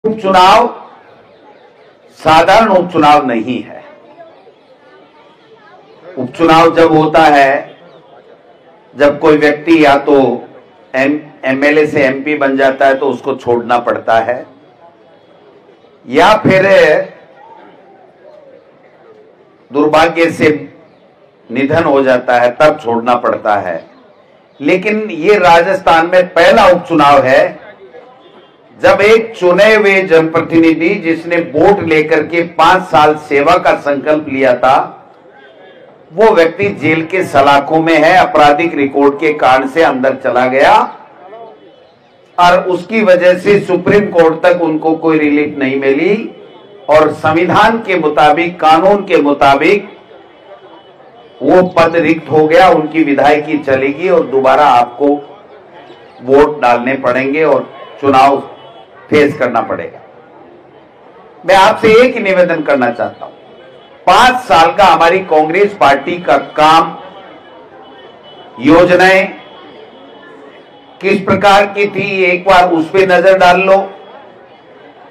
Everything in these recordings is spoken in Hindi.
उपचुनाव साधारण उपचुनाव नहीं है। उपचुनाव जब होता है जब कोई व्यक्ति या तो एमएलए से एमपी बन जाता है तो उसको छोड़ना पड़ता है, या फिर दुर्भाग्य से निधन हो जाता है तब छोड़ना पड़ता है। लेकिन ये राजस्थान में पहला उपचुनाव है जब एक चुने हुए जनप्रतिनिधि जिसने वोट लेकर के 5 साल सेवा का संकल्प लिया था, वो व्यक्ति जेल के सलाखों में है, आपराधिक रिकॉर्ड के कारण से अंदर चला गया और उसकी वजह से सुप्रीम कोर्ट तक उनको कोई रिलीफ नहीं मिली और संविधान के मुताबिक, कानून के मुताबिक वो पद रिक्त हो गया, उनकी विधायकी चलेगी और दोबारा आपको वोट डालने पड़ेंगे और चुनाव फेस करना पड़ेगा। मैं आपसे एक ही निवेदन करना चाहता हूं, 5 साल का हमारी कांग्रेस पार्टी का काम, योजनाएं किस प्रकार की थी एक बार उस पर नजर डाल लो।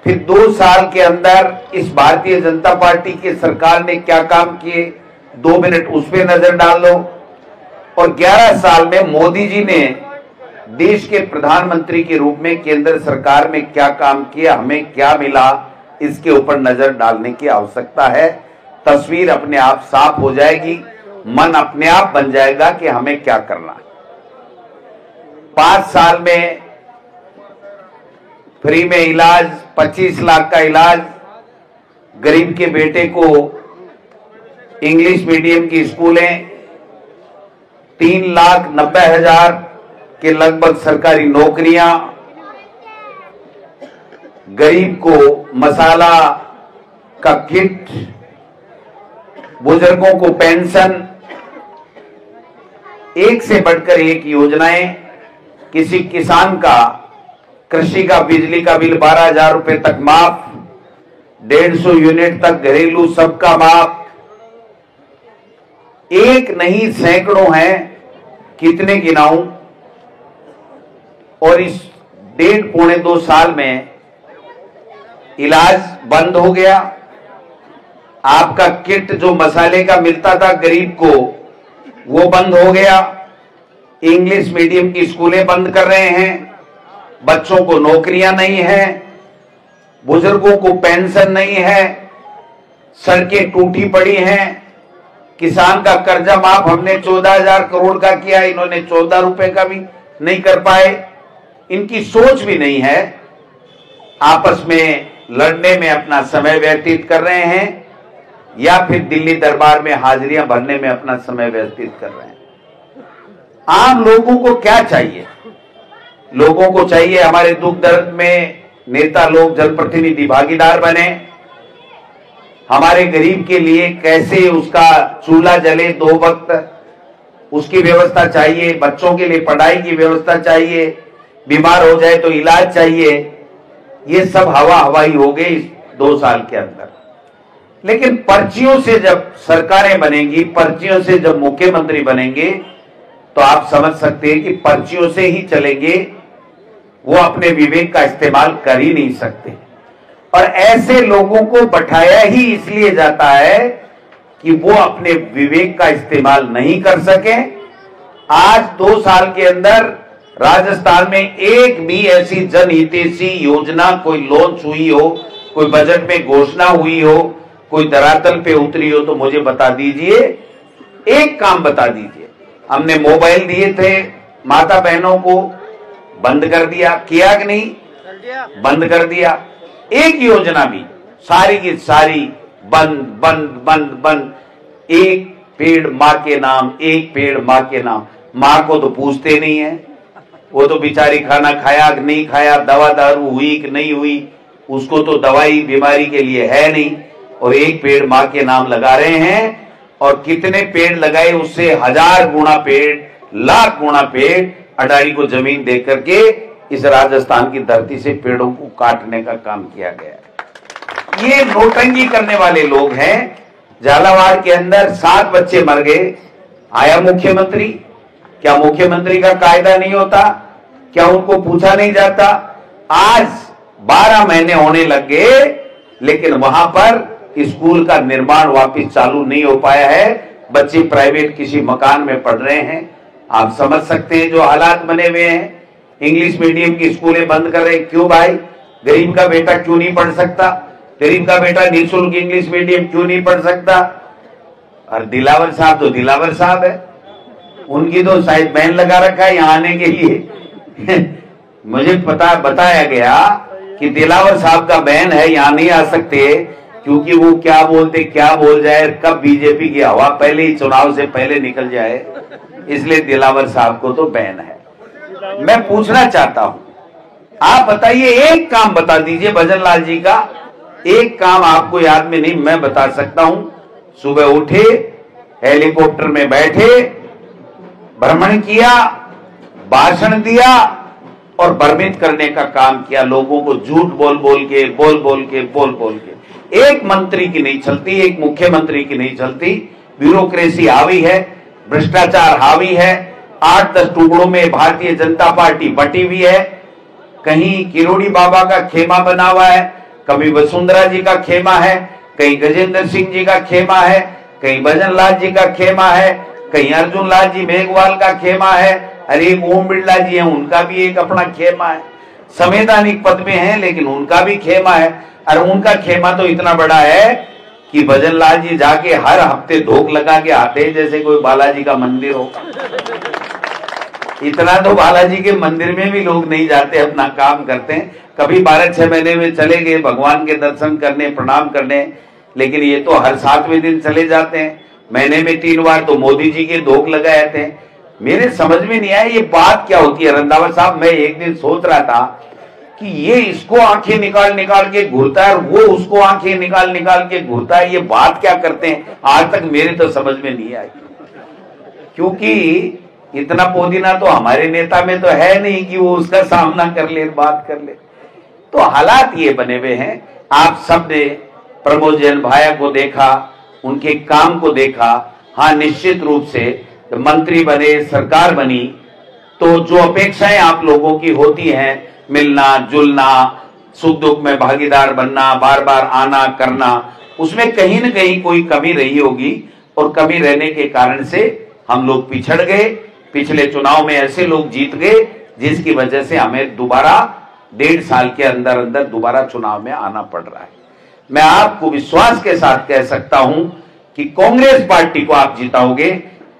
फिर 2 साल के अंदर इस भारतीय जनता पार्टी की सरकार ने क्या काम किए, 2 मिनट उस पर नजर डाल लो। और 11 साल में मोदी जी ने देश के प्रधानमंत्री के रूप में केंद्र सरकार में क्या काम किया, हमें क्या मिला, इसके ऊपर नजर डालने की आवश्यकता है। तस्वीर अपने आप साफ हो जाएगी, मन अपने आप बन जाएगा कि हमें क्या करना है। 5 साल में फ्री में इलाज, 25 लाख का इलाज, गरीब के बेटे को इंग्लिश मीडियम की स्कूलें, 3,90,000 के लगभग सरकारी नौकरियां, गरीब को मसाला का किट, बुजुर्गों को पेंशन, एक से बढ़कर एक योजनाएं। किसी किसान का, कृषि का बिजली का बिल 12,000 रुपए तक माफ, 150 यूनिट तक घरेलू सबका माफ। एक नहीं सैकड़ों हैं, कितने गिनाऊं। और इस 1.5-2 साल में इलाज बंद हो गया, आपका किट जो मसाले का मिलता था गरीब को वो बंद हो गया, इंग्लिश मीडियम की स्कूलें बंद कर रहे हैं, बच्चों को नौकरियां नहीं है, बुजुर्गों को पेंशन नहीं है, सड़कें टूटी पड़ी हैं, किसान का कर्जा माफ हमने 14,000 करोड़ का किया, इन्होंने 14 रुपए का भी नहीं कर पाए। इनकी सोच भी नहीं है, आपस में लड़ने में अपना समय व्यतीत कर रहे हैं या फिर दिल्ली दरबार में हाजिरियां भरने में अपना समय व्यतीत कर रहे हैं। आम लोगों को क्या चाहिए? लोगों को चाहिए हमारे दुख दर्द में नेता लोग, जनप्रतिनिधि भागीदार बने, हमारे गरीब के लिए कैसे उसका चूल्हा जले 2 वक्त उसकी व्यवस्था चाहिए, बच्चों के लिए पढ़ाई की व्यवस्था चाहिए, बीमार हो जाए तो इलाज चाहिए। ये सब हवा हवाई हो गई इस 2 साल के अंदर। लेकिन पर्चियों से जब सरकारें बनेंगी, पर्चियों से जब मुख्यमंत्री बनेंगे तो आप समझ सकते हैं कि पर्चियों से ही चलेंगे, वो अपने विवेक का इस्तेमाल कर ही नहीं सकते। और ऐसे लोगों को बैठाया ही इसलिए जाता है कि वो अपने विवेक का इस्तेमाल नहीं कर सके। आज 2 साल के अंदर राजस्थान में एक भी ऐसी जनहितैषी योजना कोई लॉन्च हुई हो, कोई बजट में घोषणा हुई हो, कोई धरातल पे उतरी हो तो मुझे बता दीजिए, एक काम बता दीजिए। हमने मोबाइल दिए थे माता बहनों को, बंद कर दिया, किया कि नहीं? बंद कर दिया। एक योजना भी, सारी की सारी बंद बंद बंद बंद। एक पेड़ मां के नाम, एक पेड़ मां के नाम। मां को तो पूछते नहीं है, वो तो बेचारी खाना खाया कि नहीं खाया, दवा दारू हुई कि नहीं हुई, उसको तो दवाई बीमारी के लिए है नहीं। और एक पेड़ मां के नाम लगा रहे हैं, और कितने पेड़ लगाए उससे 1000 गुना पेड़, लाख गुना पेड़ अडानी को जमीन दे करके इस राजस्थान की धरती से पेड़ों को काटने का काम किया गया। ये नोटंकी करने वाले लोग हैं। झालावाड़ के अंदर 7 बच्चे मर गए, आया मुख्यमंत्री? क्या मुख्यमंत्री का कायदा नहीं होता? क्या उनको पूछा नहीं जाता? आज 12 महीने होने लग गए, लेकिन वहां पर स्कूल का निर्माण वापस चालू नहीं हो पाया है। बच्चे प्राइवेट किसी मकान में पढ़ रहे हैं। आप समझ सकते हैं जो हालात बने हुए हैं। इंग्लिश मीडियम की स्कूलें बंद कर रहे हैं। क्यों भाई? गरीब का बेटा क्यों नहीं पढ़ सकता? गरीब का बेटा निःशुल्क इंग्लिश मीडियम क्यों नहीं पढ़ सकता? और दिलावर साहब तो दिलावर साहब है, उनकी तो शायद बैन लगा रखा है यहाँ आने के लिए। मुझे बताया गया कि दिलावर साहब का बैन है, यहाँ नहीं आ सकते क्योंकि वो क्या बोलते क्या बोल जाए, कब बीजेपी की हवा पहले ही चुनाव से पहले निकल जाए, इसलिए दिलावर साहब को तो बैन है। मैं पूछना चाहता हूं, आप बताइए, एक काम बता दीजिए भजन लाल जी का, एक काम आपको याद में नहीं, मैं बता सकता हूं। सुबह उठे, हेलीकॉप्टर में बैठे, भ्रमण किया, भाषण दिया और भ्रमित करने का काम किया, लोगों को झूठ बोल बोल के। एक मंत्री की नहीं चलती, एक मुख्यमंत्री की नहीं चलती। ब्यूरोक्रेसी हावी है, भ्रष्टाचार हावी है। 8-10 टुकड़ों में भारतीय जनता पार्टी बटी हुई है। कहीं किरोड़ी बाबा का खेमा बना हुआ है, कभी वसुंधरा जी का खेमा है, कहीं गजेंद्र सिंह जी का खेमा है, कहीं भजन लाल जी का खेमा है, कहीं अर्जुन लाल जी मेघवाल का खेमा है, अरे ओम बिरला जी हैं, उनका भी एक अपना खेमा है। संवैधानिक पद में है लेकिन उनका भी खेमा है। और उनका खेमा तो इतना बड़ा है कि भजन लाल जी जाके हर हफ्ते धोख लगा के आते हैं जैसे कोई बालाजी का मंदिर हो। इतना तो बालाजी के मंदिर में भी लोग नहीं जाते, अपना काम करते हैं। कभी 12-6 महीने में चले गए भगवान के दर्शन करने, प्रणाम करने, लेकिन ये तो हर 7वें दिन चले जाते हैं। महीने में 3 बार तो मोदी जी के धोख लगा जाते हैं। मेरे समझ में नहीं आया ये बात क्या होती है रंधावा साहब। मैं एक दिन सोच रहा था कि ये इसको आंखें निकाल निकाल के घूरता है और वो उसको आंखें निकाल निकाल के घूरता है, ये बात क्या करते हैं? आज तक मेरे तो समझ में नहीं आई, क्योंकि इतना पुदीना तो हमारे नेता में तो है नहीं कि वो उसका सामना कर ले, बात कर ले। तो हालात ये बने हुए हैं। आप सब ने प्रमोद जैन भाया को देखा, उनके काम को देखा। हाँ, निश्चित रूप से मंत्री बने, सरकार बनी, तो जो अपेक्षाएं आप लोगों की होती हैं, मिलना जुलना, सुख दुख में भागीदार बनना, बार बार आना करना, उसमें कहीं न कहीं कोई कमी रही होगी। और कमी रहने के कारण से हम लोग पिछड़ गए। पिछले चुनाव में ऐसे लोग जीत गए जिसकी वजह से हमें दोबारा 1.5 साल के अंदर अंदर दोबारा चुनाव में आना पड़ रहा है। मैं आपको विश्वास के साथ कह सकता हूं कि कांग्रेस पार्टी को आप जिताओगे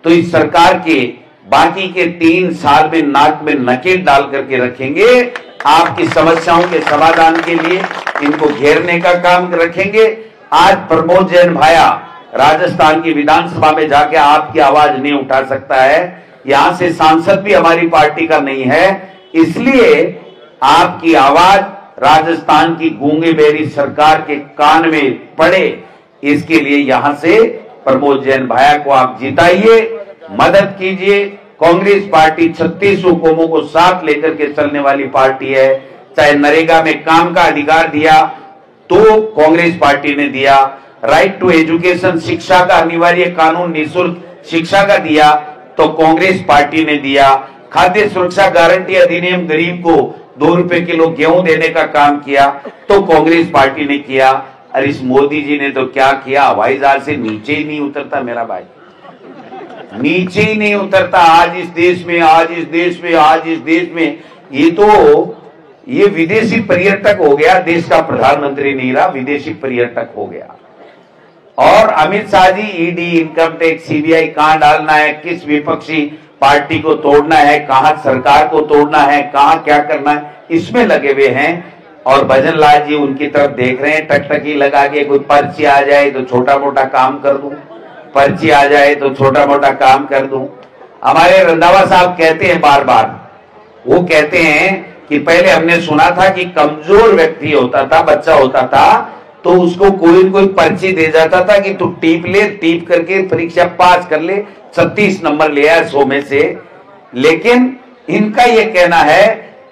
तो इस सरकार के बाकी के 3 साल में नाक में नकेल डाल करके रखेंगे। आपकी समस्याओं के समाधान के लिए इनको घेरने का काम रखेंगे। आज प्रमोद जैन भाया राजस्थान की विधानसभा में जाके आपकी आवाज नहीं उठा सकता है, यहां से सांसद भी हमारी पार्टी का नहीं है, इसलिए आपकी आवाज राजस्थान की गूंगे बेरी सरकार के कान में पड़े, इसके लिए यहां से प्रमोद जैन भाया को आप जिताइए, मदद कीजिए। कांग्रेस पार्टी 36 हुकूमों को साथ लेकर के चलने वाली पार्टी है। चाहे नरेगा में काम का अधिकार दिया तो कांग्रेस पार्टी ने दिया, राइट टू एजुकेशन, शिक्षा का अनिवार्य कानून, निःशुल्क शिक्षा का दिया तो कांग्रेस पार्टी ने दिया। खाद्य सुरक्षा गारंटी अधिनियम, गरीब को 2 रुपए किलो गेहूं देने का काम किया तो कांग्रेस पार्टी ने किया। और इस मोदी जी ने तो क्या किया, हवाई जहाज से नीचे ही नहीं उतरता मेरा भाई, नीचे ही नहीं उतरता। आज इस देश में ये विदेशी पर्यटक हो गया, देश का प्रधानमंत्री नहीं रहा, विदेशी पर्यटक हो गया। और Amit Shah ji ED, income tax, CBI कहां डालना है, किस विपक्षी पार्टी को तोड़ना है, कहां सरकार को तोड़ना है, कहां क्या करना है, इसमें लगे हुए हैं। और भजन लाल जी उनकी तरफ देख रहे हैं, टकटकी लगा के कोई पर्ची आ जाए तो छोटा मोटा काम कर दूं, पर्ची आ जाए तो छोटा मोटा काम कर दूं। हमारे रंधावा साहब कहते हैं बार बार, वो कहते हैं कि पहले हमने सुना था कि कमजोर व्यक्ति होता था, बच्चा होता था तो उसको कोई न कोई पर्ची दे जाता था कि तू टीप ले, टीप करके परीक्षा पास कर ले, 36 नंबर ले आया 100 में से। लेकिन इनका यह कहना है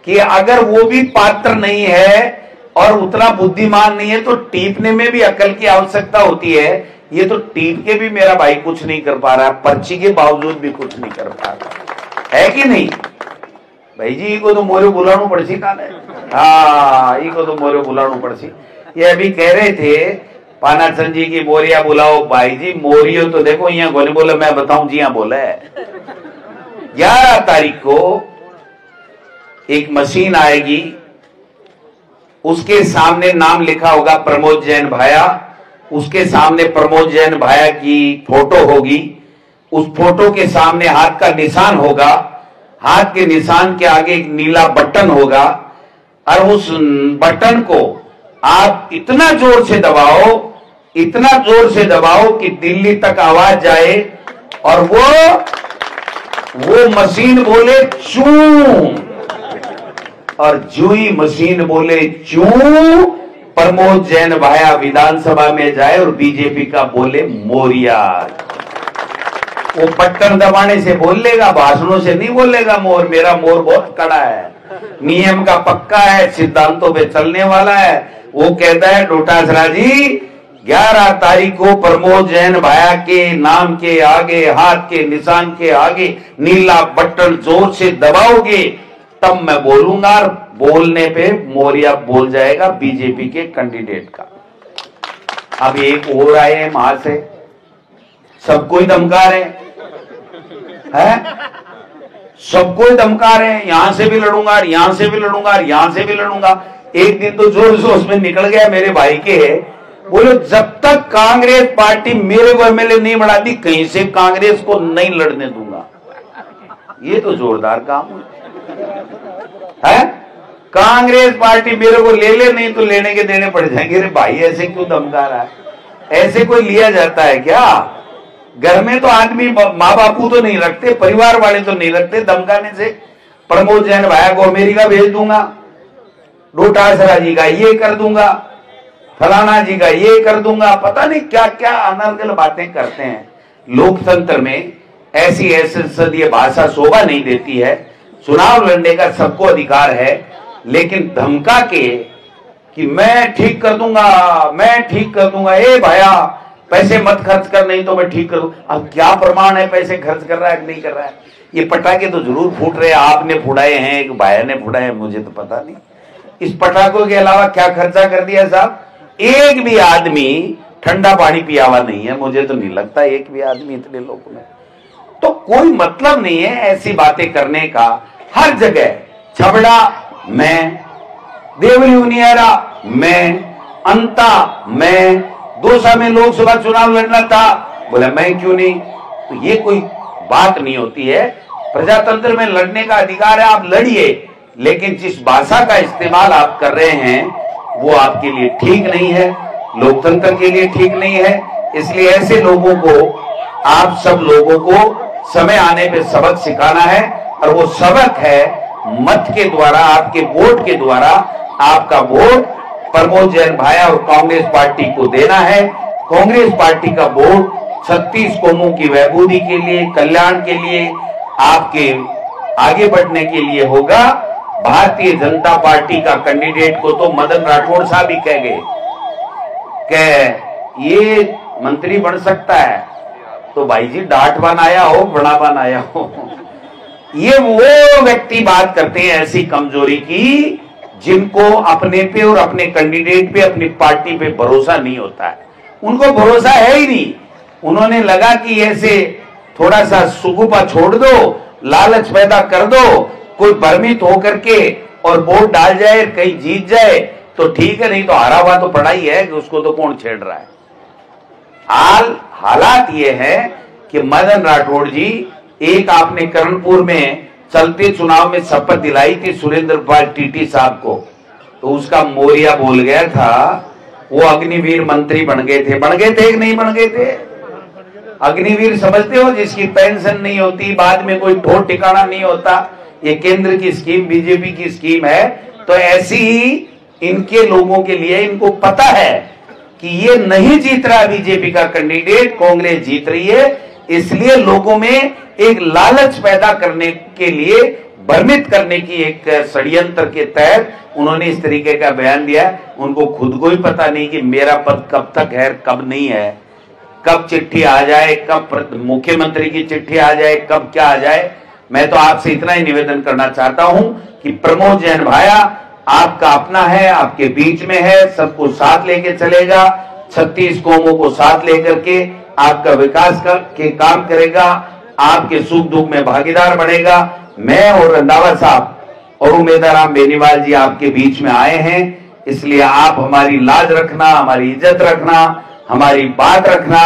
कि अगर वो भी पात्र नहीं है और उतना बुद्धिमान नहीं है तो टीपने में भी अकल की आवश्यकता होती है। ये तो टीप के भी मेरा भाई कुछ नहीं कर पा रहा, पर्ची के बावजूद भी कुछ नहीं कर पा रहा है कि नहीं? भाई जी को तो मोरे बुलाणु पड़सी काले। हाँ, इको तो मोरे बुलाणु पड़सी। ये अभी कह रहे थे पानाचंद जी की मोरिया बुलाओ। भाई जी मोरियो तो देखो यहाँ गोने बोले, मैं बताऊं जी यहाँ बोला है 11 तारीख को एक मशीन आएगी, उसके सामने नाम लिखा होगा प्रमोद जैन भाया, उसके सामने प्रमोद जैन भाया की फोटो होगी, उस फोटो के सामने हाथ का निशान होगा, हाथ के निशान के आगे एक नीला बटन होगा, और उस बटन को आप इतना जोर से दबाओ, इतना जोर से दबाओ कि दिल्ली तक आवाज जाए और वो मशीन बोले चू, और जूही मशीन बोले चू, प्रमोद जैन भाया विधानसभा में जाए और बीजेपी का बोले मोरिया। वो बटन दबाने से बोल लेगा, भाषणों से नहीं बोलेगा। मोर, मेरा मोर बहुत कड़ा है, नियम का पक्का है, सिद्धांतों पे चलने वाला है। वो कहता है डोटासरा जी 11 तारीख को प्रमोद जैन भाया के नाम के आगे, हाथ के निशान के आगे नीला बटन जोर से दबाओगे तब मैं बोलूंगा, और बोलने पे मोरिया बोल जाएगा बीजेपी के कैंडिडेट का। अब एक और आए हैं वहां से, सबको ही धमका रहे हैं, सबको ही धमका रहे हैं, यहां से भी लड़ूंगा, यहां से भी लड़ूंगा, यहां से भी लड़ूंगा। एक दिन तो जोर जोश में निकल गया मेरे भाई के, बोले जब तक कांग्रेस पार्टी मेरे को एमएलए नहीं बढ़ाती कहीं से कांग्रेस को नहीं लड़ने दूंगा। ये तो जोरदार काम है। कांग्रेस पार्टी मेरे को ले ले, नहीं तो लेने के देने पड़ जाएंगे। अरे भाई ऐसे क्यों धमका रहा है? ऐसे कोई लिया जाता है क्या? घर में तो आदमी माँ बापू तो नहीं रखते, परिवार वाले तो नहीं रखते धमकाने से। प्रमोद जैन भाया को अमेरिका भेज दूंगा, डोटासरा जी का ये कर दूंगा, फलाना जी का ये कर दूंगा, पता नहीं क्या क्या अनर्गल बातें करते हैं। लोकतंत्र में ऐसी संसदीय भाषा शोभा नहीं देती है। चुनाव लड़ने का सबको अधिकार है, लेकिन धमका के कि मैं ठीक कर दूंगा, मैं ठीक कर दूंगा, ए भाया पैसे मत खर्च कर नहीं तो मैं ठीक कर दूं। अब क्या प्रमाण है पैसे खर्च कर रहा है कि नहीं कर रहा है? ये पटाखे तो जरूर फूट रहे हैं, आपने फुड़ाए हैं, एक भाया ने फुड़ाए हैं, मुझे तो पता नहीं। इस पटाखों के अलावा क्या खर्चा कर दिया साहब? एक भी आदमी ठंडा पानी पिया हुआ नहीं है, मुझे तो नहीं लगता एक भी आदमी इतने लोगों में। तो कोई मतलब नहीं है ऐसी बातें करने का। हर जगह छबड़ा मैं, देवरी उनियारा मैं, अंता मैं, दौसा में लोकसभा चुनाव लड़ना था, बोला मैं क्यों नहीं। तो ये कोई बात नहीं होती है। प्रजातंत्र में लड़ने का अधिकार है, आप लड़िए, लेकिन जिस भाषा का इस्तेमाल आप कर रहे हैं वो आपके लिए ठीक नहीं है, लोकतंत्र के लिए ठीक नहीं है। इसलिए ऐसे लोगों को, आप सब लोगों को समय आने पे सबक सिखाना है, और वो सबक है मत के द्वारा, आपके वोट के द्वारा। आपका वोट प्रमोद जैन भाया और कांग्रेस पार्टी को देना है। कांग्रेस पार्टी का वोट 36 कौमों की बहबूदी के लिए, कल्याण के लिए, आपके आगे बढ़ने के लिए होगा। भारतीय जनता पार्टी का कैंडिडेट को तो मदन राठौड़ साहब ही कह गए कि ये मंत्री बन सकता है, तो भाई जी डांट बनाया हो, बड़ा बनाया हो। ये वो व्यक्ति बात करते हैं ऐसी कमजोरी की जिनको अपने पे और अपने कैंडिडेट पे, अपनी पार्टी पे भरोसा नहीं होता है। उनको भरोसा है ही नहीं। उन्होंने लगा कि ऐसे थोड़ा सा सुगुपा छोड़ दो, लालच पैदा कर दो, कोई भ्रमित होकर के और वोट डाल जाए, कहीं जीत जाए तो ठीक है, नहीं तो हारा हुआ तो पड़ा ही है कि उसको तो कौन छेड़ रहा है। हालात ये है कि मदन राठौड़ जी, एक आपने करणपुर में चलते चुनाव में शपथ दिलाई थी सुरेंद्र पाल टीटी साहब को, तो उसका मोरिया बोल गया था, वो अग्निवीर मंत्री बन गए थे कि नहीं बन गए थे? अग्निवीर समझते हो, जिसकी पेंशन नहीं होती, बाद में कोई ठोर ठिकाना नहीं होता। ये केंद्र की स्कीम, बीजेपी की स्कीम है। तो ऐसी ही इनके लोगों के लिए, इनको पता है कि ये नहीं जीत रहा बीजेपी का कैंडिडेट, कांग्रेस जीत रही है, इसलिए लोगों में एक लालच पैदा करने के लिए, भ्रमित करने की एक षड्यंत्र के तहत उन्होंने इस तरीके का बयान दिया। उनको खुद को ही पता नहीं कि मेरा पद कब तक है, कब नहीं है, कब चिट्ठी आ जाए, कब मुख्यमंत्री की चिट्ठी आ जाए, कब क्या आ जाए, मैं तो आपसे इतना ही निवेदन करना चाहता हूं कि प्रमोद जैन भाया आपका अपना है, आपके बीच में है, सबको साथ लेके चलेगा, 36 कौमों को साथ लेकर के आपका विकास के काम करेगा, आपके सुख दुख में भागीदार बनेगा। मैं और रंधावा साहब और उमेदवार राम बेनीवाल जी आपके बीच में आए हैं, इसलिए आप हमारी लाज रखना, हमारी इज्जत रखना, हमारी बात रखना,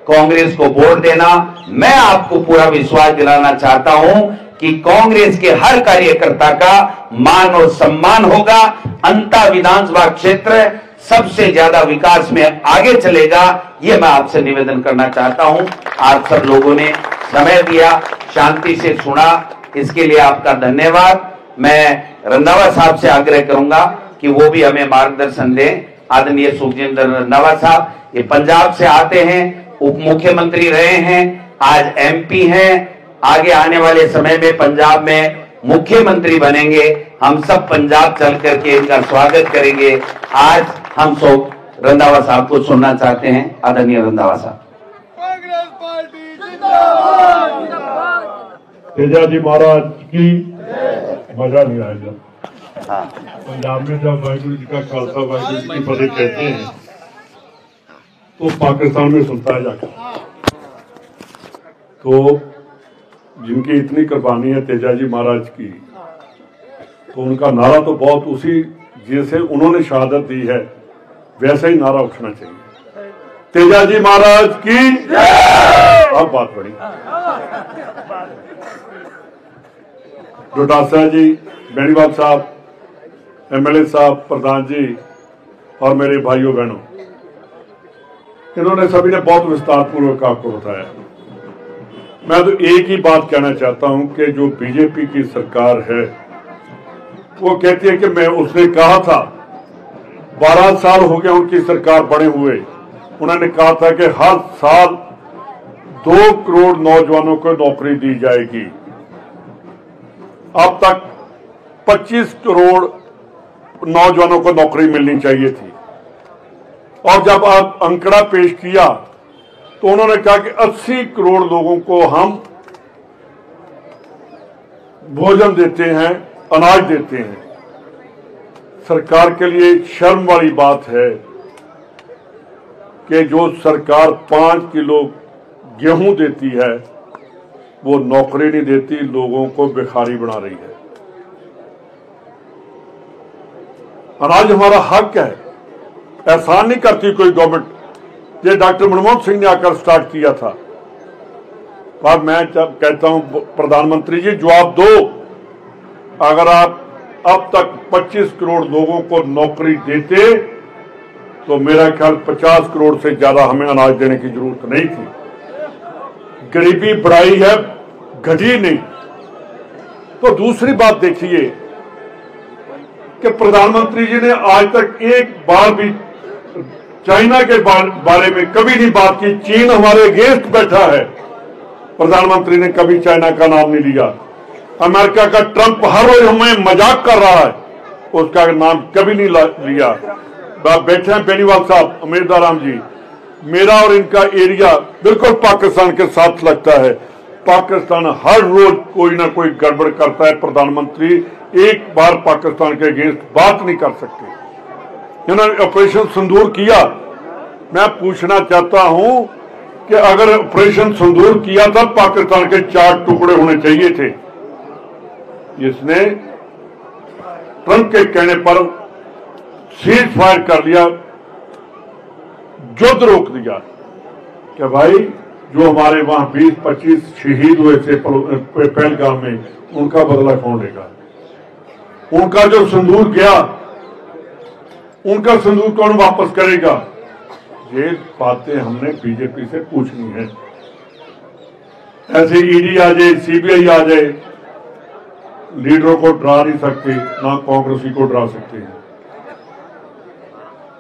कांग्रेस को वोट देना। मैं आपको पूरा विश्वास दिलाना चाहता हूं कि कांग्रेस के हर कार्यकर्ता का मान और सम्मान होगा। अंता विधानसभा क्षेत्र सबसे ज्यादा विकास में आगे चलेगा, यह मैं आपसे निवेदन करना चाहता हूं। आप सब लोगों ने समय दिया, शांति से सुना, इसके लिए आपका धन्यवाद। मैं रंधावा साहब से आग्रह करूंगा कि वो भी हमें मार्गदर्शन दें। आदरणीय सुखजिंदर रंधावा साहब ये पंजाब से आते हैं, उप मुख्यमंत्री रहे हैं, आज एमपी हैं, आगे आने वाले समय में पंजाब में मुख्यमंत्री बनेंगे। हम सब पंजाब चल करके इनका स्वागत करेंगे। आज हम सब रंधावा साहब को सुनना चाहते हैं। आदरणीय रंधावा साहब। कांग्रेस पार्टी जिंदाबाद। तेजा जी महाराज की मजा नहीं आएगा। पंजाब में जब वाहिगुरु जी का खालसा वाहिगुरु जी की फतेह कहते हैं तो पाकिस्तान में सुनता है जाकर। तो जिनकी इतनी कुर्बानी है तेजा जी महाराज की, तो उनका नारा तो बहुत उसी जैसे उन्होंने शहादत दी है वैसे ही नारा उठना चाहिए। तेजा जी महाराज की अब बात बड़ी। डोटासरा जी, बेनीवाल साहब, एमएलए साहब, प्रधान जी और मेरे भाइयों बहनों, इन्होंने सभी ने बहुत विस्तार पूर्वक आपको बताया। मैं तो एक ही बात कहना चाहता हूं कि जो बीजेपी की सरकार है वो कहती है कि मैं उसने कहा था 12 साल हो गए उनकी सरकार बने हुए, उन्होंने कहा था कि हर साल 2 करोड़ नौजवानों को नौकरी दी जाएगी। अब तक 25 करोड़ नौजवानों को नौकरी मिलनी चाहिए थी, और जब आप अंकड़ा पेश किया तो उन्होंने कहा कि 80 करोड़ लोगों को हम भोजन देते हैं, अनाज देते हैं। सरकार के लिए शर्म वाली बात है कि जो सरकार 5 किलो गेहूं देती है वो नौकरी नहीं देती, लोगों को भिखारी बना रही है। अनाज हमारा हक है, एहसान नहीं करती कोई गवर्नमेंट। ये डॉक्टर मनमोहन सिंह ने आकर स्टार्ट किया था। और मैं जब कहता हूं प्रधानमंत्री जी जवाब दो, अगर आप अब तक 25 करोड़ लोगों को नौकरी देते तो मेरा ख्याल 50 करोड़ से ज्यादा हमें अनाज देने की जरूरत नहीं थी। गरीबी बढ़ाई है, घटी नहीं। तो दूसरी बात देखिए कि प्रधानमंत्री जी ने आज तक एक बार भी चाइना के बारे में कभी नहीं बात की। चीन हमारे अगेंस्ट बैठा है, प्रधानमंत्री ने कभी चाइना का नाम नहीं लिया। अमेरिका का ट्रंप हर रोज हमें मजाक कर रहा है, उसका नाम कभी नहीं लिया। बैठे हैं बेनीवाल साहब, उमेदवार राम जी, मेरा और इनका एरिया बिल्कुल पाकिस्तान के साथ लगता है। पाकिस्तान हर रोज कोई ना कोई गड़बड़ करता है। प्रधानमंत्री एक बार पाकिस्तान के अगेंस्ट बात नहीं कर सकते। इन्होंने ऑपरेशन सिंदूर किया। मैं पूछना चाहता हूं कि अगर ऑपरेशन सिंदूर किया था पाकिस्तान के 4 टुकड़े होने चाहिए थे। इसने ट्रंप के कहने पर सीज फायर कर लिया, युद्ध रोक दिया कि भाई जो हमारे वहां 20-25 शहीद हुए थे पहलगाम में, उनका बदला कौन लेगा? उनका जो सिंदूर गया, उनका सिंदूर कौन वापस करेगा? ये बातें हमने बीजेपी से पूछनी है। ऐसे ईडी आ जाए, सीबीआई आ जाए, लीडरों को डरा नहीं सकते, ना कांग्रेसी को डरा सकते हैं।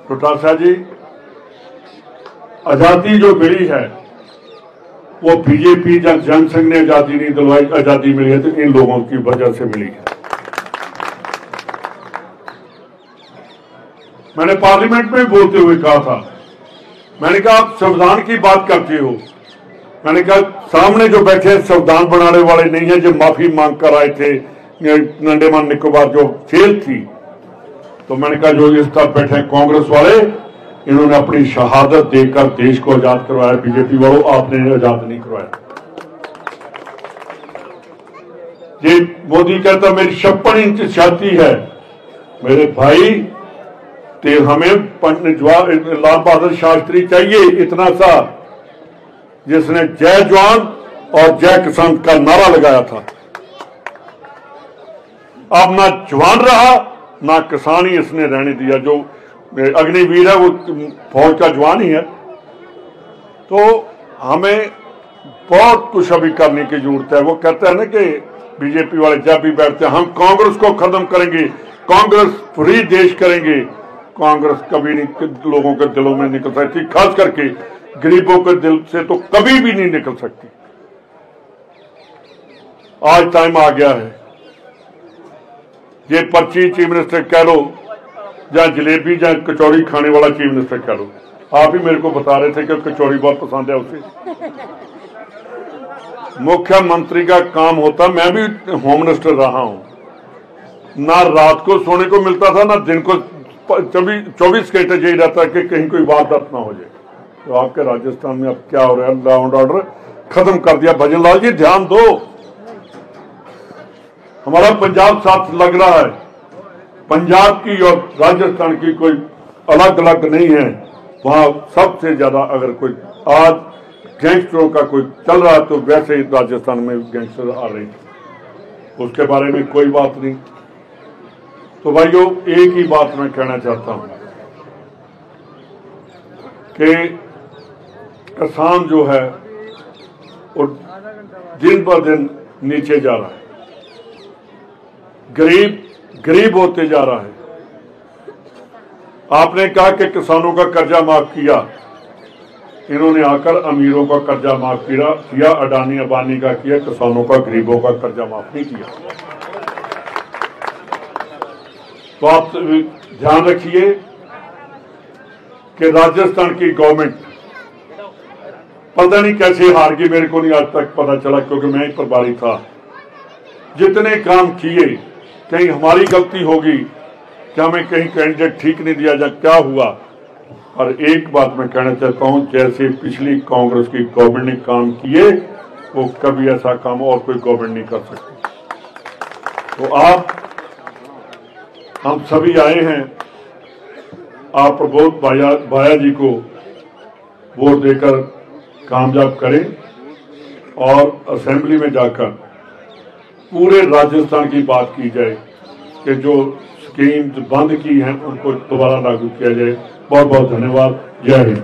डोटासरा जी, आजादी जो मिली है वो बीजेपी जब जनसंघ ने आजादी नहीं दिलवाई, आजादी मिली है तो इन लोगों की वजह से मिली है। मैंने पार्लियामेंट में बोलते हुए कहा था, मैंने कहा आप संविधान की बात करते हो, मैंने कहा सामने जो बैठे संविधान बनाने वाले नहीं है, जो माफी मांग कर आए थे अंडमान निकोबार जो जेल थी। तो मैंने कहा जो इस तरफ बैठे कांग्रेस वाले, इन्होंने अपनी शहादत देकर देश को आजाद करवाया। बीजेपी वालों, आपने आजाद नहीं करवाया। ये मोदी कहता मेरी 56 इंच छाती है। मेरे भाई, ते हमें पंडित लाल बहादुर शास्त्री चाहिए, इतना सा, जिसने जय जवान और जय किसान का नारा लगाया था। अब ना जवान रहा ना किसान ही इसने रहने दिया। जो अग्निवीर है वो फौज का जवान ही है। तो हमें बहुत कुछ अभी करने की जरूरत है। वो कहते हैं ना कि बीजेपी वाले जब भी बैठते हैं हम कांग्रेस को खत्म करेंगे, कांग्रेस फ्री देश करेंगे। कांग्रेस कभी नहीं लोगों के दिलों में निकल सकती, खास करके गरीबों के दिल से तो कभी भी नहीं निकल सकती। आज टाइम आ गया है, ये पर्ची चीफ मिनिस्टर कह लो, या जलेबी या कचौड़ी खाने वाला चीफ मिनिस्टर कह लो। आप ही मेरे को बता रहे थे कि कचौड़ी बहुत पसंद है उसे। मुख्यमंत्री का काम होता, मैं भी होम मिनिस्टर रहा हूं, ना रात को सोने को मिलता था ना दिन को, 24 घंटे यही रहता कि कहीं कोई वारदात ना हो जाए। तो आपके राजस्थान में अब क्या हो रहा है, लॉ एंड ऑर्डर खत्म कर दिया। भजन लाल जी ध्यान दो, हमारा पंजाब साथ लग रहा है। पंजाब की और राजस्थान की कोई अलग अलग नहीं है। वहां सबसे ज्यादा अगर कोई आज गैंगस्टरों का कोई चल रहा है तो वैसे ही राजस्थान में गैंगस्टर आ रहे हैं, उसके बारे में कोई बात नहीं। तो भाइयों, एक ही बात मैं कहना चाहता हूं कि किसान जो है वो दिन ब दिन नीचे जा रहा है, गरीब होते जा रहा है। आपने कहा कि किसानों का कर्जा माफ किया, इन्होंने आकर अमीरों का कर्जा माफ किया, अडानी अंबानी का किया, किसानों का गरीबों का कर्जा माफ नहीं किया। तो आप ध्यान रखिए कि राजस्थान की गवर्नमेंट पता नहीं कैसे हार गई, मेरे को नहीं आज तक पता चला क्योंकि मैं ही प्रभारी था। जितने काम किए, कहीं हमारी गलती होगी क्या, हमें कहीं कैंडिडेट ठीक नहीं दिया, जा क्या हुआ। और एक बात मैं कहना चाहता हूं, जैसे पिछली कांग्रेस की गवर्नमेंट ने काम किए वो कभी ऐसा काम और कोई गवर्नमेंट नहीं कर सकती। तो हम सभी आए हैं, आप प्रबोध भाया जी को वोट देकर कामयाब करें और असेंबली में जाकर पूरे राजस्थान की बात की जाए कि जो स्कीम्स बंद की हैं उनको दोबारा लागू किया जाए। बहुत बहुत धन्यवाद। जय हिंद।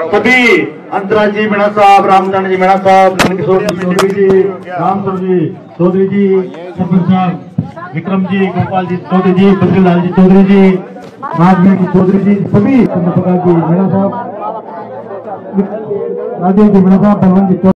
सभी अंतराज जी मीणा साहब, रामचंद्र जी मीणा साहब, किशोर चौधरी जी, रामचंद्र जी चौधरी जी, सरपंच साहब विक्रम जी, गोपाल जी चौधरी जी, बद्रीलाल जी चौधरी जी, राजवीर चौधरी जी, सभी चंद्रप्रकाश जी मीणा साहब, राजेश जी मीणा साहब, बलवंत जी